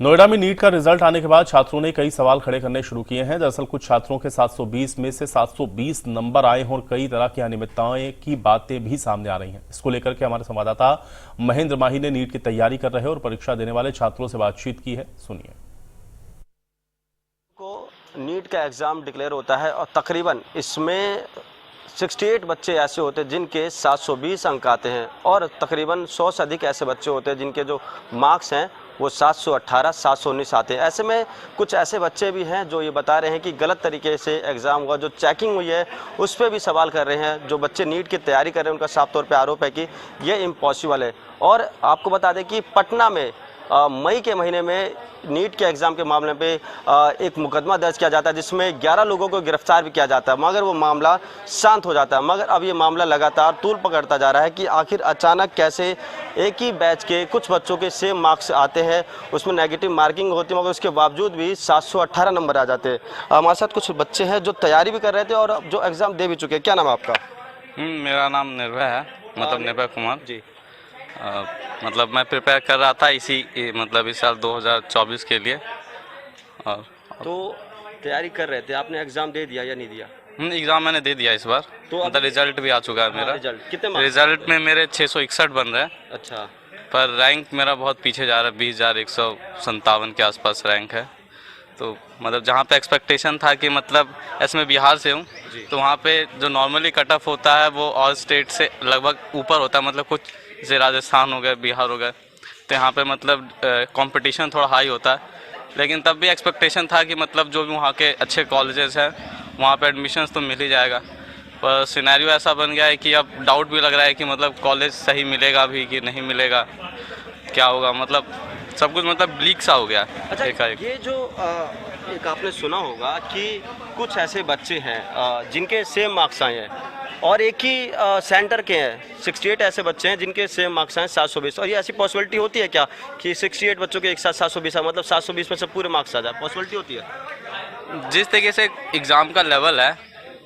नोएडा में नीट का रिजल्ट आने के बाद छात्रों ने कई सवाल खड़े करने शुरू किए हैं। दरअसल कुछ छात्रों के 720 में से 720 नंबर आए हैं और कई तरह की अनियमितताएं की बातें भी सामने आ रही हैं। इसको लेकर के हमारे संवाददाता महेंद्र माही ने नीट की तैयारी कर रहे और परीक्षा देने वाले छात्रों से बातचीत की है, सुनिए। को नीट का एग्ज़ाम डिक्लेयर होता है और तकरीबन इसमें 68 बच्चे ऐसे होते हैं जिनके 720 अंक आते हैं और तकरीबन 100 से अधिक ऐसे बच्चे होते हैं जिनके जो मार्क्स हैं वो 718, 719 आते हैं। ऐसे में कुछ ऐसे बच्चे भी हैं जो ये बता रहे हैं कि गलत तरीके से एग्ज़ाम हुआ, जो चेकिंग हुई है उस पर भी सवाल कर रहे हैं। जो बच्चे नीट की तैयारी कर रहे हैं उनका साफ तौर पे आरोप है कि ये इम्पॉसिबल है। और आपको बता दें कि पटना में मई के महीने में नीट के एग्ज़ाम के मामले पे एक मुकदमा दर्ज किया जाता है जिसमें 11 लोगों को गिरफ्तार भी किया जाता है, मगर वो मामला शांत हो जाता है। मगर अब ये मामला लगातार तूल पकड़ता जा रहा है कि आखिर अचानक कैसे एक ही बैच के कुछ बच्चों के सेम मार्क्स आते हैं, उसमें नेगेटिव मार्किंग होती है मगर उसके बावजूद भी 718 नंबर आ जाते हैं। हमारे साथ कुछ बच्चे हैं जो तैयारी भी कर रहे थे और जो एग्ज़ाम दे भी चुके हैं। क्या नाम है आपका? मेरा नाम निर्भय है, निर्भय कुमार जी। मतलब मैं प्रिपेयर कर रहा था इस साल 2024 के लिए। और तो तैयारी कर रहे थे, आपने एग्ज़ाम दे दिया या नहीं दिया? एग्ज़ाम मैंने दे दिया इस बार। तो मतलब रिजल्ट भी आ चुका है मेरा। रिजल्ट कितने मार्क्स? रिजल्ट में मेरे 661 बन रहे हैं। अच्छा। पर रैंक मेरा बहुत पीछे जा रहा है, 20,157 के आसपास रैंक है। तो मतलब जहाँ पे एक्सपेक्टेशन था कि मतलब ऐसे मैं बिहार से हूँ, तो वहाँ पे जो नॉर्मली कट ऑफ होता है वो ऑल स्टेट से लगभग ऊपर होता है। मतलब कुछ जैसे राजस्थान हो गए, बिहार हो गए, तो यहाँ पे मतलब कंपटीशन थोड़ा हाई होता है। लेकिन तब भी एक्सपेक्टेशन था कि मतलब जो भी वहाँ के अच्छे कॉलेजेस हैं वहाँ पे एडमिशन्स तो मिल ही जाएगा। पर सिनेरियो ऐसा बन गया है कि अब डाउट भी लग रहा है कि मतलब कॉलेज सही मिलेगा भी कि नहीं मिलेगा, क्या होगा। मतलब सब कुछ मतलब ब्लीक सा हो गया। अच्छा, ये जो एक आपने सुना होगा कि कुछ ऐसे बच्चे हैं जिनके सेम मार्क्स आए हैं और एक ही सेंटर के हैं। 68 ऐसे बच्चे हैं जिनके सेम मार्क्स आए 720। और ये ऐसी पॉसिबिलिटी होती है क्या कि 68 बच्चों के एक साथ 720 आए, मतलब 720 में से पूरे मार्क्स आ जाए? पॉसिबिलिटी होती है? जिस तरीके से एग्ज़ाम का लेवल है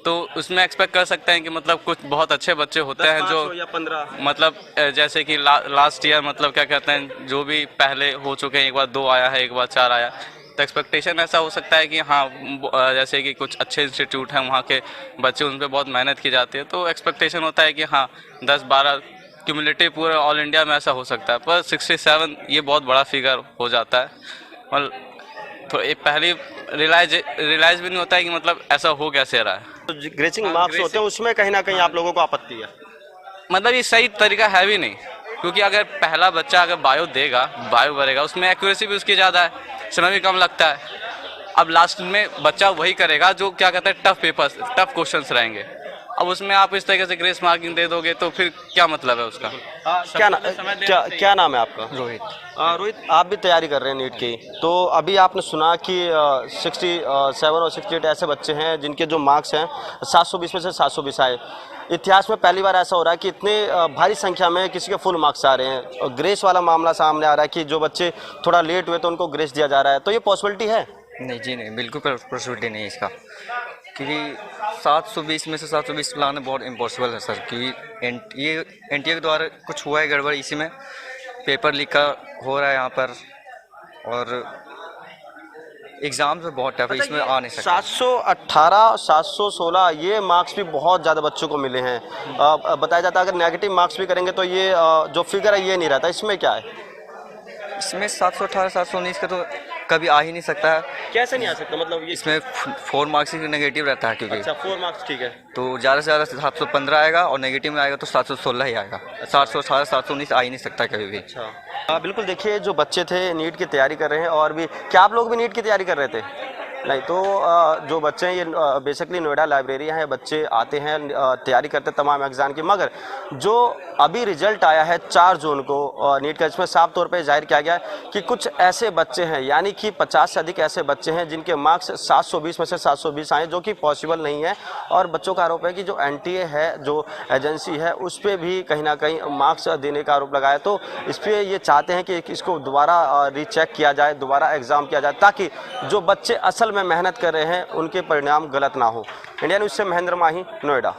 तो उसमें एक्सपेक्ट कर सकते हैं कि मतलब कुछ बहुत अच्छे बच्चे होते हैं जो या 15, मतलब जैसे कि लास्ट ईयर मतलब क्या कहते हैं, जो भी पहले हो चुके हैं, एक बार 2 आया है, एक बार 4 आया। तो एक्सपेक्टेशन ऐसा हो सकता है कि हाँ, जैसे कि कुछ अच्छे इंस्टीट्यूट हैं वहाँ के बच्चे, उन पर बहुत मेहनत की जाती है, तो एक्सपेक्टेशन होता है कि हाँ 10-12 क्यूमुलेटिव पूरे ऑल इंडिया में ऐसा हो सकता है। पर 67 ये बहुत बड़ा फिगर हो जाता है। और तो एक पहली रियलाइज भी नहीं होता है कि मतलब ऐसा हो कैसे रहा है। तो ग्रेसिंग मार्क्स होते हैं उसमें कहीं ना कहीं आप लोगों को आपत्ति है? मतलब ये सही तरीका है भी नहीं, क्योंकि अगर पहला बच्चा अगर बायो देगा, बायो भरेगा, उसमें एक्यूरेसी भी उसकी ज़्यादा है, समय भी कम लगता है। अब लास्ट में बच्चा वही करेगा जो क्या कहते हैं टफ पेपर्स, टफ क्वेश्चंस रहेंगे। अब उसमें आप इस तरीके से ग्रेस मार्किंग दे दोगे तो फिर क्या मतलब है उसका? क्या नाम है आपका? रोहित। रोहित, आप भी तैयारी कर रहे हैं नीट की, तो अभी आपने सुना कि 67 और 68 ऐसे बच्चे हैं जिनके जो मार्क्स हैं 720 में से 720 आए। इतिहास में पहली बार ऐसा हो रहा है कि इतने भारी संख्या में किसी के फुल मार्क्स आ रहे हैं और ग्रेस वाला मामला सामने आ रहा है कि जो बच्चे थोड़ा लेट हुए तो उनको ग्रेस दिया जा रहा है। तो ये पॉसिबिलिटी है? नहीं जी, नहीं, बिल्कुल पॉसिबिलिटी नहीं है इसका, क्योंकि 720 में से 720 लाना बहुत इम्पॉसिबल है सर। कि ये एनटीए के द्वारा कुछ हुआ है गड़बड़, इसी में पेपर लीक का हो रहा है यहाँ पर, और एग्ज़ाम तो बहुत टफ है, इसमें आ नहीं सकता। 718, 716 ये मार्क्स भी बहुत ज़्यादा बच्चों को मिले हैं। बताया जाता है अगर नेगेटिव मार्क्स भी करेंगे तो ये जो फिगर है ये नहीं रहता। इसमें क्या है? इसमें 718, 719 का तो कभी आ ही नहीं सकता है। कैसे नहीं आ सकता? मतलब ये इसमें 4 मार्क्स ही नेगेटिव रहता है, क्योंकि अच्छा 4 मार्क्स ठीक है, तो ज़्यादा से ज़्यादा 715 आएगा और नेगेटिव में आएगा तो 716 ही आएगा। 718, 719 आ ही नहीं सकता कभी भी। अच्छा, बिल्कुल। देखिए, जो बच्चे थे नीट की तैयारी कर रहे हैं, और भी क्या आप लोग भी नीट की तैयारी कर रहे थे? नहीं, तो जो बच्चे हैं ये बेसिकली नोएडा लाइब्रेरी हैं, बच्चे आते हैं तैयारी करते हैं तमाम एग्ज़ाम की। मगर जो अभी रिजल्ट आया है 4 जून को नीट का, इसमें साफ तौर पे जाहिर किया गया है कि कुछ ऐसे बच्चे हैं, यानी कि 50 से अधिक ऐसे बच्चे हैं जिनके मार्क्स 720 में से 720 आए, जो कि पॉसिबल नहीं है। और बच्चों का आरोप है कि जो एनटीए है, जो एजेंसी है, उस पर भी कहीं ना कहीं मार्क्स देने का आरोप लगाया। तो इस पर ये चाहते हैं कि इसको दोबारा रीचेक किया जाए, दोबारा एग्ज़ाम किया जाए, ताकि जो बच्चे असल में मेहनत कर रहे हैं उनके परिणाम गलत ना हो। इंडिया न्यूज़ से महेंद्र माही, नोएडा।